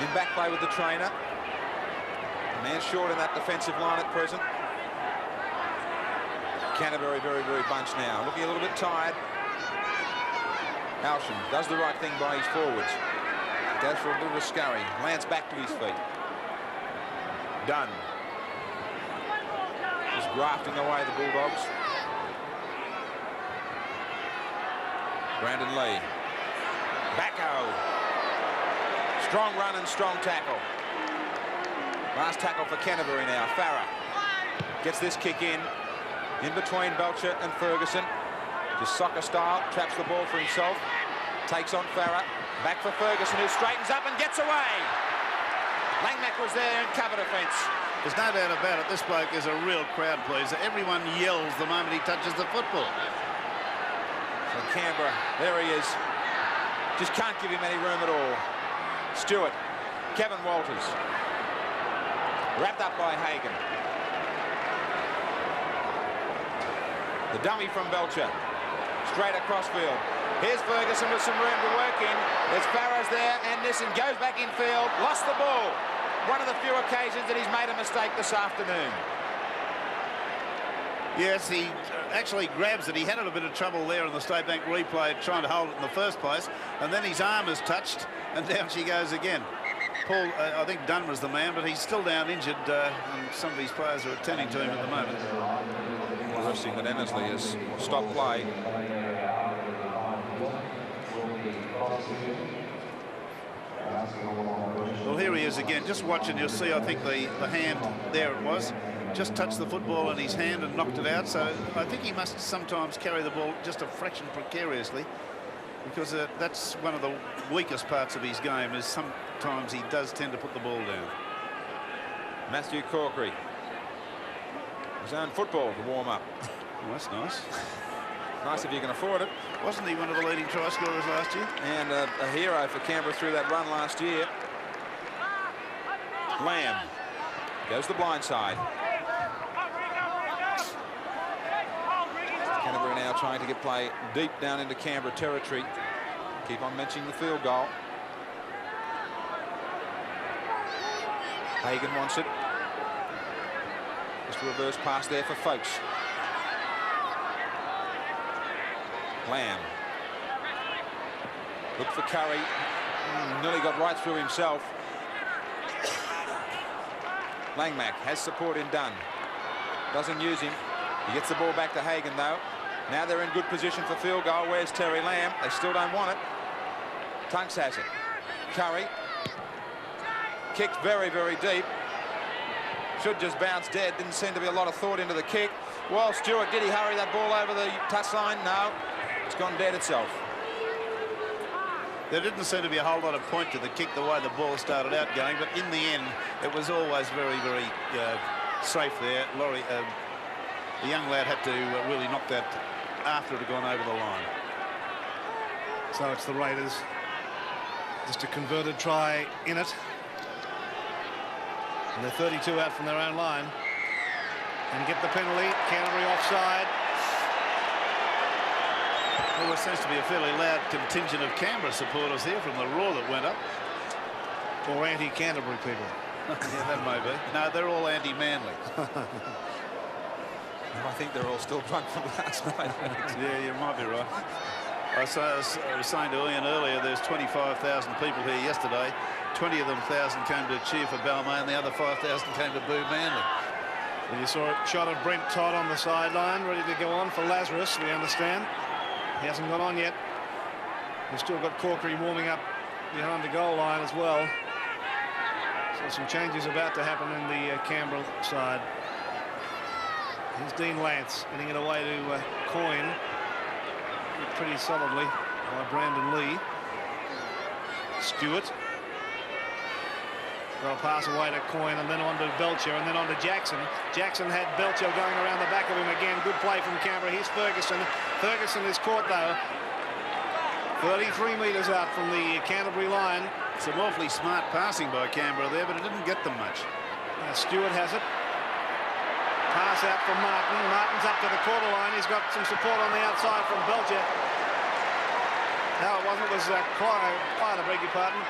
in back play with the trainer. A man short in that defensive line at present. Canterbury very bunched now. Looking a little bit tired. Alsham does the right thing by his forwards. Goes for a bit of a scurry. Lance back to his feet. Dunn. Just grafting away the Bulldogs. Brandon Lee. Backo. Strong run and strong tackle. Last tackle for Canterbury now. Farah gets this kick in between Belcher and Ferguson. Just soccer style, traps the ball for himself. Takes on Farah. Back for Ferguson, who straightens up and gets away. Langmack was there in cover defence. There's no doubt about it. This bloke is a real crowd pleaser. Everyone yells the moment he touches the football. So Canberra, there he is. Just can't give him any room at all. Stewart. Kevin Walters. Wrapped up by Hagan. The dummy from Belcher. Straight across field. Here's Ferguson with some room to work in. There's Farah's there, and Nissen goes back in field. Lost the ball. One of the few occasions that he's made a mistake this afternoon. Yes, he actually grabs it. He had a bit of trouble there in the State Bank replay trying to hold it in the first place, and then his arm is touched, and down she goes again. Paul, I think Dunn was the man, but he's still down injured, and some of his players are attending to him at the moment. Interesting that Annesley has stopped play. Well, here he is again. Just watching, you'll see, I think the hand, there it was, just touched the football in his hand and knocked it out. So I think he must sometimes carry the ball just a fraction precariously, because that's one of the weakest parts of his game, is sometimes he does tend to put the ball down. Matthew Corkery. His own football to warm up. Oh, that's nice. Nice if you can afford it. Wasn't he one of the leading try scorers last year? And a hero for Canberra through that run last year. Lamb goes the blind side. Canberra now trying to get play deep down into Canberra territory. Keep on mentioning the field goal. Hagan wants it. Just a reverse pass there for Folks. Lamb. Look for Curry. Nearly got right through himself. Langmack has support in Dunn. Doesn't use him. He gets the ball back to Hagan, though. Now they're in good position for field goal. Where's Terry Lamb? They still don't want it. Tunks has it. Curry. Kicked very deep. Should just bounce dead. Didn't seem to be a lot of thought into the kick. Well, Stewart, did he hurry that ball over the touchline? No. It's gone dead itself. There didn't seem to be a whole lot of point to the kick the way the ball started out going, but in the end, it was always very, very safe there. Laurie, the young lad had to really knock that after it had gone over the line. So it's the Raiders. Just a converted try in it. And they're 32 out from their own line. And get the penalty. Canterbury offside. Well, there seems to be a fairly loud contingent of Canberra supporters here from the roar that went up. Or anti-Canterbury people. Yeah, that may be. No, they're all anti-Manly. I think they're all still drunk from last night. Yeah, you might be right. I was saying to Ian earlier, there's 25,000 people here yesterday. 20 of them came to cheer for Balmain, and the other 5,000 came to boo Manly. And you saw a shot of Brent Todd on the sideline, ready to go on for Lazarus, we understand. He hasn't gone on yet. We've still got Corkery warming up behind the goal line as well. So some changes about to happen in the Canberra side. Here's Dean Lance getting it away to Coyne. Pretty solidly by Brandon Lee. Stewart. Got a pass away to Coyne and then on to Belcher and then on to Jackson. Jackson had Belcher going around the back of him again. Good play from Canberra. Here's Ferguson. Ferguson is caught though. 33 metres out from the Canterbury line. Some awfully smart passing by Canberra there, but it didn't get them much. Stewart has it. Pass out from Martin. Martin's up to the quarter line. He's got some support on the outside from Belcher. No, it wasn't. It was Clyde, I beg your pardon.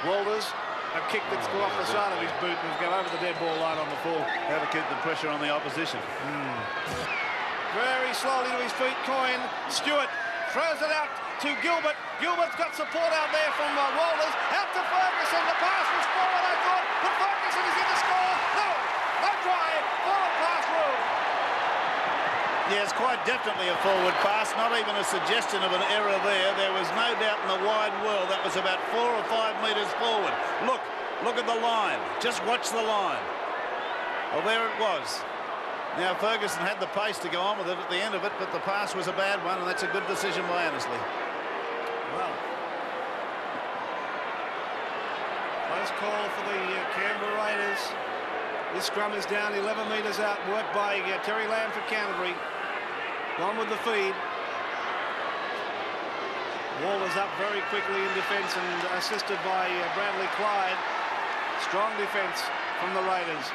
Walters. A kick that's gone off the side of his boot and go over the dead ball line on the full. How to keep the pressure on the opposition. Very slowly to his feet, Coyne. Stewart throws it out to Gilbert. Gilbert's got support out there from Walters. Out to Ferguson. The pass was forward, I thought. But Ferguson is in to score. No try. Forward pass rule. Yes, quite definitely a forward pass. Not even a suggestion of an error there. There was no doubt in the wide world that was about 4 or 5 metres forward. Look at the line. Just watch the line. Well, there it was. Now Ferguson had the pace to go on with it at the end of it, but the pass was a bad one, and that's a good decision by Annesley. Well, close call for the Canberra Raiders. This scrum is down 11 metres out, worked by Terry Lamb for Canterbury. Gone with the feed. Walters up very quickly in defence and assisted by Bradley Clyde. Strong defence from the Raiders.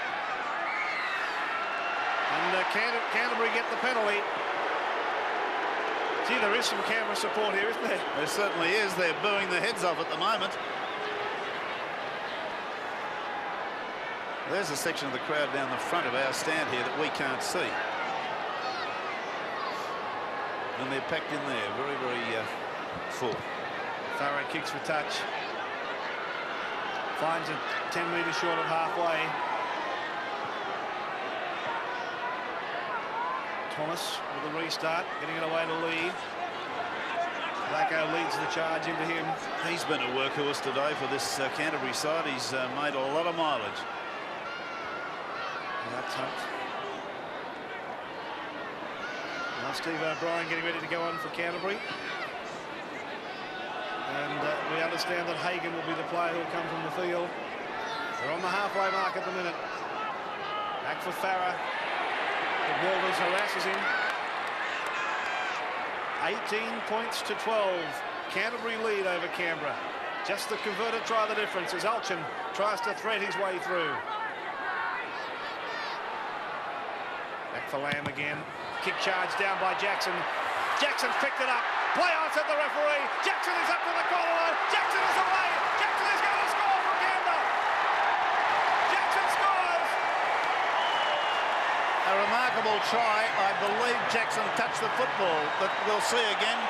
And Canterbury get the penalty. Gee, there is some Canberra support here, isn't there? There certainly is. They're booing their heads off at the moment. There's a section of the crowd down the front of our stand here that we can't see. And they're packed in there, very, very full. Farrow kicks for touch. Finds it 10 metres short of halfway. Thomas with a restart, getting it away to Lee. Blacko leads the charge into him. He's been a workhorse today for this Canterbury side. He's made a lot of mileage. That's Hunt. Now Steve O'Brien getting ready to go on for Canterbury. And we understand that Hagan will be the player who will come from the field. They're on the halfway mark at the minute. Back for Farah. But Walters harasses him. 18 points to 12. Canterbury lead over Canberra. Just the converted try the difference as Alchin tries to thread his way through. Back for Lamb again. Kick charge down by Jackson. Jackson's picked it up. Play on, said the referee. Jackson is up to the corner line. Jackson is away. Jackson is going to score for Canberra. Jackson scores. A remarkable try. I believe Jackson touched the football, but we'll see again.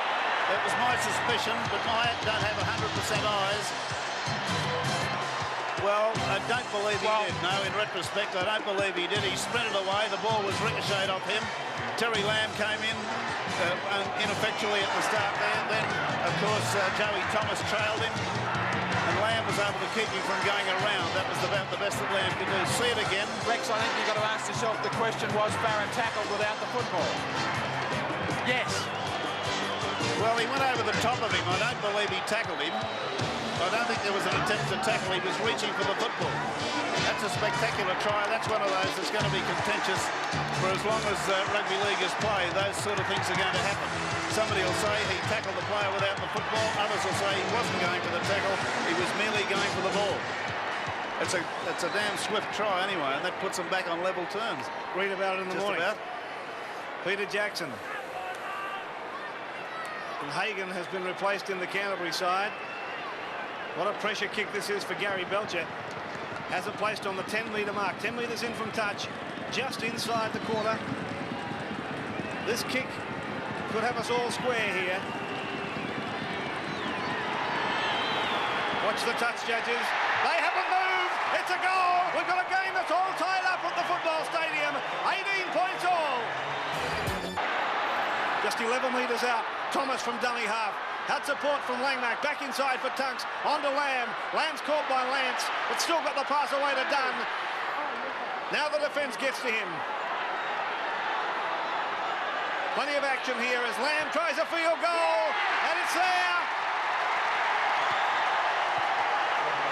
It was my suspicion, but I don't have 100% eyes. Well, I don't believe he did. No, in retrospect, I don't believe he did. He sprinted away. The ball was ricocheted off him. Terry Lamb came in ineffectually at the start there. Then, of course, Joey Thomas trailed him. And Lamb was able to keep him from going around. That was about the best that Lamb could do. See it again. Rex, I think you've got to ask yourself the question, was Farah tackled without the football? Yes. Well, he went over the top of him. I don't believe he tackled him. I don't think there was an attempt to tackle. He was reaching for the football. That's a spectacular try. That's one of those that's going to be contentious for as long as rugby league is played. Those sort of things are going to happen. Somebody will say he tackled the player without the football. Others will say he wasn't going for the tackle. He was merely going for the ball. It's a damn swift try anyway, and that puts them back on level terms. Read about it in the morning. About. Peter Jackson. And Hagan has been replaced in the Canterbury side. What a pressure kick this is for Gary Belcher. Has it placed on the 10-metre mark. 10 metres in from touch, just inside the corner. This kick could have us all square here. Watch the touch, judges. They haven't moved. It's a goal. We've got a game that's all tied up at the football stadium. 18 points all. Just 11 metres out. Thomas from dummy half. Had support from Langmack. Back inside for Tunks. On to Lamb. Lamb's caught by Lance. But still got the pass away to Dunn. Now the defence gets to him. Plenty of action here as Lamb tries a field goal. And it's there.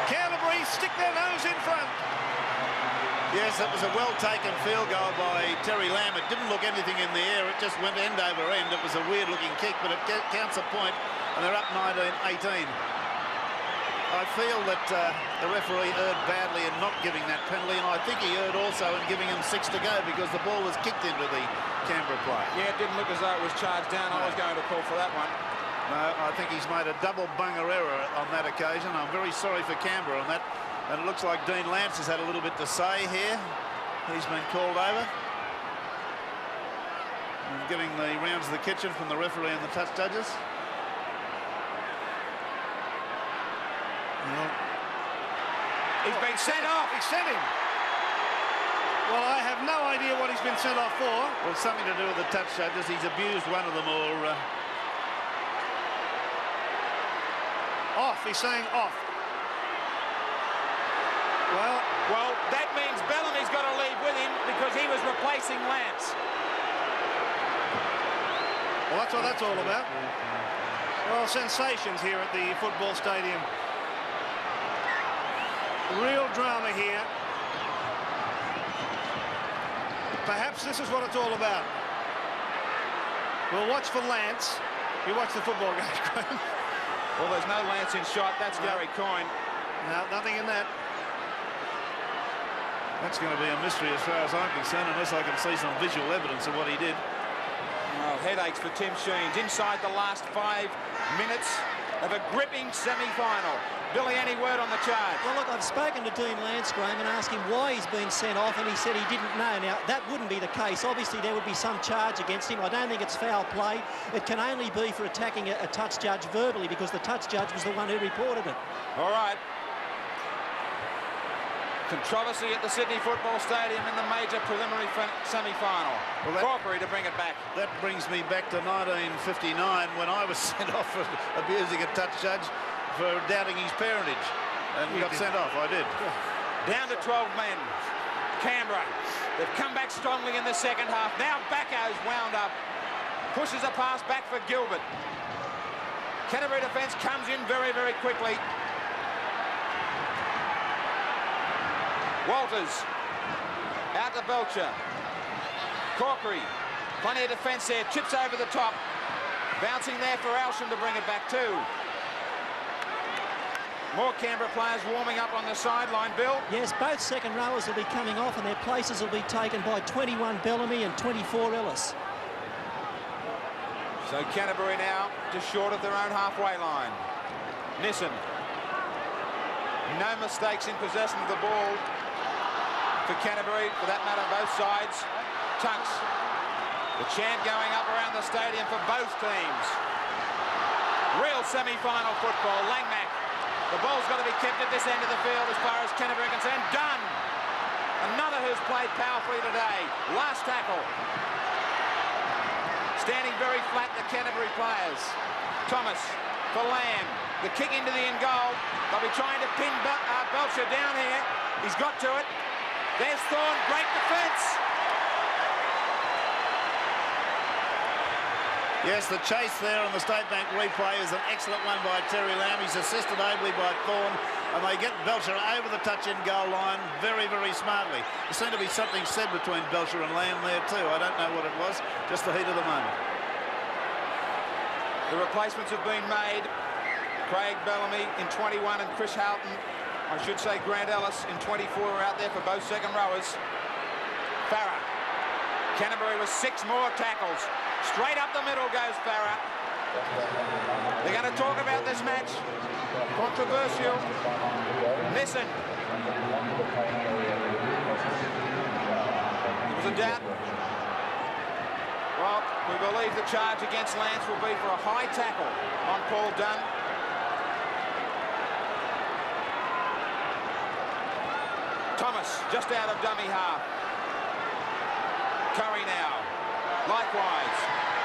Canterbury stick their nose in front. Yes, that was a well-taken field goal by Terry Lamb. It didn't look anything in the air. It just went end over end. It was a weird-looking kick, but it counts a point, and they're up 19-18. I feel that the referee erred badly in not giving that penalty, and I think he erred also in giving him 6 to go because the ball was kicked into the Canberra player. Yeah, it didn't look as though it was charged down. No. I was going to call for that one. No, I think he's made a double bunger error on that occasion. I'm very sorry for Canberra on that. And it looks like Dean Lance has had a little bit to say here. He's been called over. And giving the rounds of the kitchen from the referee and the touch judges. Well, he's been sent off. He sent him. Well, I have no idea what he's been sent off for. Well, it's something to do with the touch judges. He's abused one of them or... Off. He's saying off. Well, that means Bellamy's got to leave with him because he was replacing Lance. Well, that's what that's all about. Well, sensations here at the football stadium. Real drama here. Perhaps this is what it's all about. We'll watch for Lance. You watch the football game, Graham. Well, there's no Lance in shot. That's Gary Coyne. No, nothing in that. That's going to be a mystery as far as I'm concerned, unless I can see some visual evidence of what he did. Oh, headaches for Tim Sheens. Inside the last 5 minutes of a gripping semi-final. Billy, any word on the charge? Well, look, I've spoken to Dean Lance, Graham, and asked him why he's been sent off, and he said he didn't know. Now, that wouldn't be the case. Obviously, there would be some charge against him. I don't think it's foul play. It can only be for attacking a touch judge verbally because the touch judge was the one who reported it. All right. Controversy at the Sydney Football Stadium in the major preliminary semi-final. Well, Corkery to bring it back. That brings me back to 1959 when I was sent off for abusing a touch judge for doubting his parentage and got sent off. I did. Down to 12 men. Canberra. They've come back strongly in the second half. Now Bacco's wound up. Pushes a pass back for Gilbert. Canterbury defence comes in very, very quickly. Walters out to Belcher. Corkery, plenty of defence there, chips over the top. Bouncing there for Alsham to bring it back too. More Canberra players warming up on the sideline, Bill. Yes, both second rowers will be coming off and their places will be taken by 21 Bellamy and 24 Ellis. So Canterbury now just short of their own halfway line. Nissen. No mistakes in possession of the ball for Canterbury, for that matter, both sides. Tunks. The chant going up around the stadium for both teams. Real semi-final football. Langmack. The ball's got to be kept at this end of the field as far as Canterbury are concerned. Dunn. Another who's played powerfully today. Last tackle. Standing very flat, the Canterbury players. Thomas for Lamb. The kick into the end goal. They'll be trying to pin Belcher down here. He's got to it. There's Thorne, great defence. Yes, the chase there on the State Bank replay is an excellent one by Terry Lamb. He's assisted ably by Thorne, and they get Belcher over the touch-in goal line very, very smartly. There seemed to be something said between Belcher and Lamb there too. I don't know what it was, just the heat of the moment. The replacements have been made. Craig Bellamy in 21 and Chris Houghton, I should say Grant Ellis in 24 are out there for both second rowers. Farah. Canterbury with 6 more tackles. Straight up the middle goes Farah. They're going to talk about this match. Controversial. Listen. There was a doubt. Well, we believe the charge against Lance will be for a high tackle on Paul Dunn. Thomas just out of dummy half. Curry now. Likewise.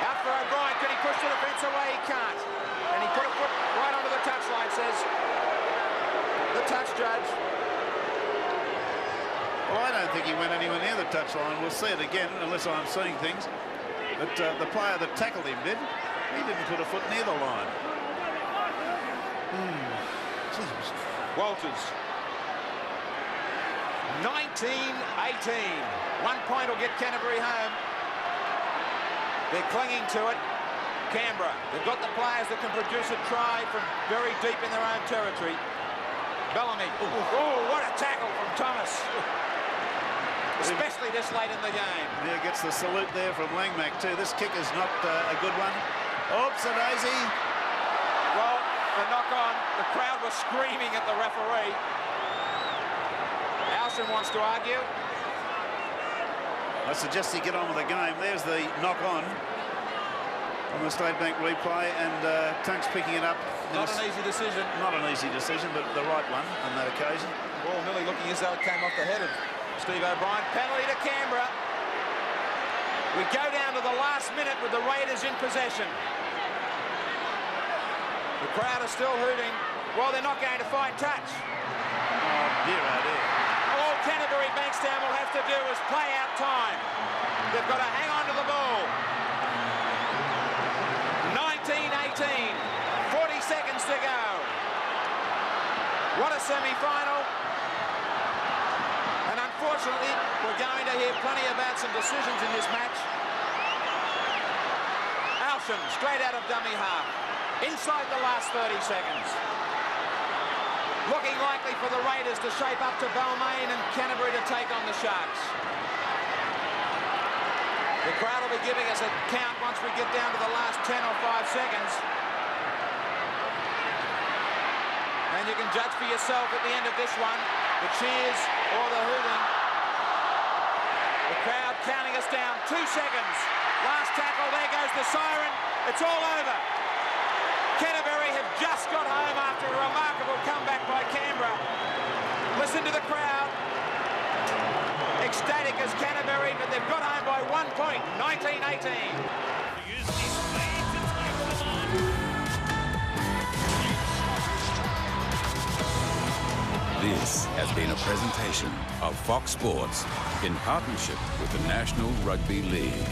Out for O'Brien. Can he push the defence away? He can't. And he put a foot right onto the touchline, says the touch judge. Well, I don't think he went anywhere near the touchline. We'll see it again, unless I'm seeing things. But the player that tackled him did. He didn't put a foot near the line. Walters. 19-18. 1 point will get Canterbury home. They're clinging to it. Canberra. They've got the players that can produce a try from very deep in their own territory. Bellamy. Oh, what a tackle from Thomas. Especially this late in the game. Yeah, gets the salute there from Langmack too. This kick is not a good one. Oops, a daisy. Well, the knock on. The crowd was screaming at the referee. Alston wants to argue. I suggest he get on with the game. There's the knock on the State Bank replay, and Tunk's picking it up. Not an easy decision. Not an easy decision, but the right one on that occasion. Well, Millie looking as though it came off the head of Steve O'Brien. Penalty to Canberra. We go down to the last minute with the Raiders in possession. The crowd are still hooting. Well, they're not going to fight touch. Oh, dear, oh dear. All Canterbury Bankstown will have to do is play out time. They've got to hang on to the ball. 19-18. 40 seconds to go. What a semi-final. And unfortunately, we're going to hear plenty about some decisions in this match. Alston, straight out of dummy half. Inside the last 30 seconds. Looking likely for the Raiders to shape up to Balmain and Canterbury to take on the Sharks. The crowd will be giving us a count once we get down to the last 10 or 5 seconds. And you can judge for yourself at the end of this one, the cheers or the hooting. The crowd counting us down. 2 seconds. Last tackle, there goes the siren. It's all over. Canterbury have just got home after a remarkable comeback by Canberra. Listen to the crowd. Ecstatic as Canterbury, but they've got home by 1 point, 19-18. This has been a presentation of Fox Sports in partnership with the National Rugby League.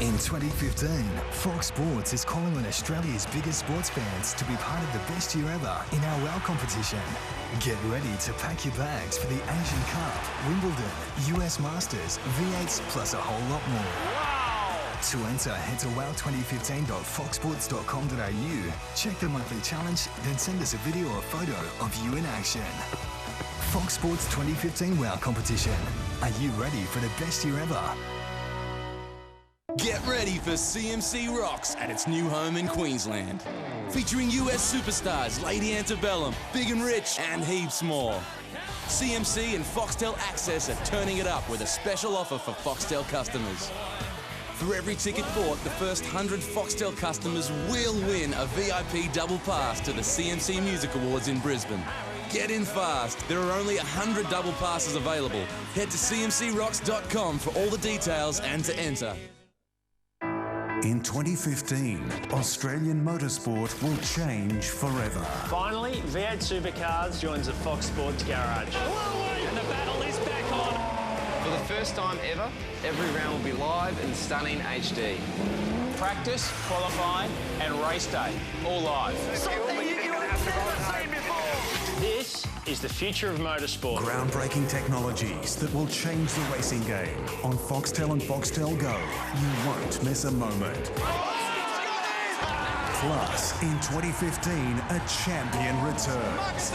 In 2015, Fox Sports is calling on Australia's biggest sports fans to be part of the best year ever in our WOW competition. Get ready to pack your bags for the Asian Cup, Wimbledon, US Masters, V8s, plus a whole lot more. Wow! To enter, head to wow2015.foxsports.com.au, check the monthly challenge, then send us a video or photo of you in action. Fox Sports 2015 WOW competition. Are you ready for the best year ever? Get ready for CMC Rocks at its new home in Queensland. Featuring US superstars Lady Antebellum, Big and Rich, and heaps more. CMC and Foxtel Access are turning it up with a special offer for Foxtel customers. For every ticket bought, the first 100 Foxtel customers will win a VIP double pass to the CMC Music Awards in Brisbane. Get in fast. There are only 100 double passes available. Head to cmcrocks.com for all the details and to enter. In 2015, Australian motorsport will change forever. Finally, V8 Supercars joins the Fox Sports Garage. And the battle is back on. For the first time ever, every round will be live and stunning HD. Practice, qualifying and race day, all live. Something you have never seen before. This is the future of motorsport. Groundbreaking technologies that will change the racing game. On Foxtel and Foxtel Go, you won't miss a moment. Plus, in 2015, a champion returns.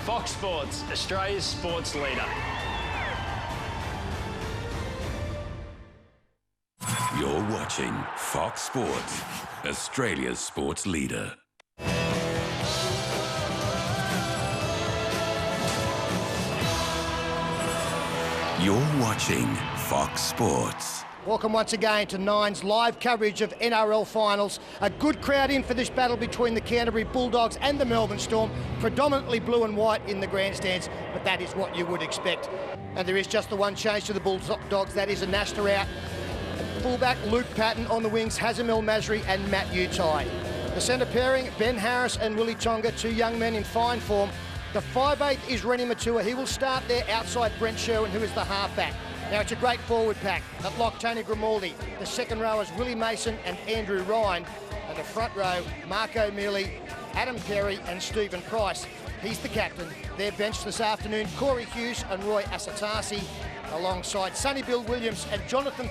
Fox Sports, Australia's sports leader. You're watching Fox Sports, Australia's sports leader. You're watching Fox Sports. Welcome once again to Nine's live coverage of NRL finals. A good crowd in for this battle between the Canterbury Bulldogs and the Melbourne Storm. Predominantly blue and white in the grandstands, but that is what you would expect. And there is just the one change to the Bulldogs, that is a Nasta out. Fullback Luke Patton on the wings, Hazemel Masri and Matt Utai. The centre pairing, Ben Harris and Willie Tonga, two young men in fine form. The 5'8" is Rennie Matua. He will start there outside Brent Sherwin, who is the halfback. Now, it's a great forward pack. At lock, Tony Grimaldi. The second row is Willie Mason and Andrew Ryan. And the front row, Marco Mealy, Adam Perry and Stephen Price. He's the captain. They're benched this afternoon, Corey Hughes and Roy Asatasi, alongside Sonny Bill Williams and Jonathan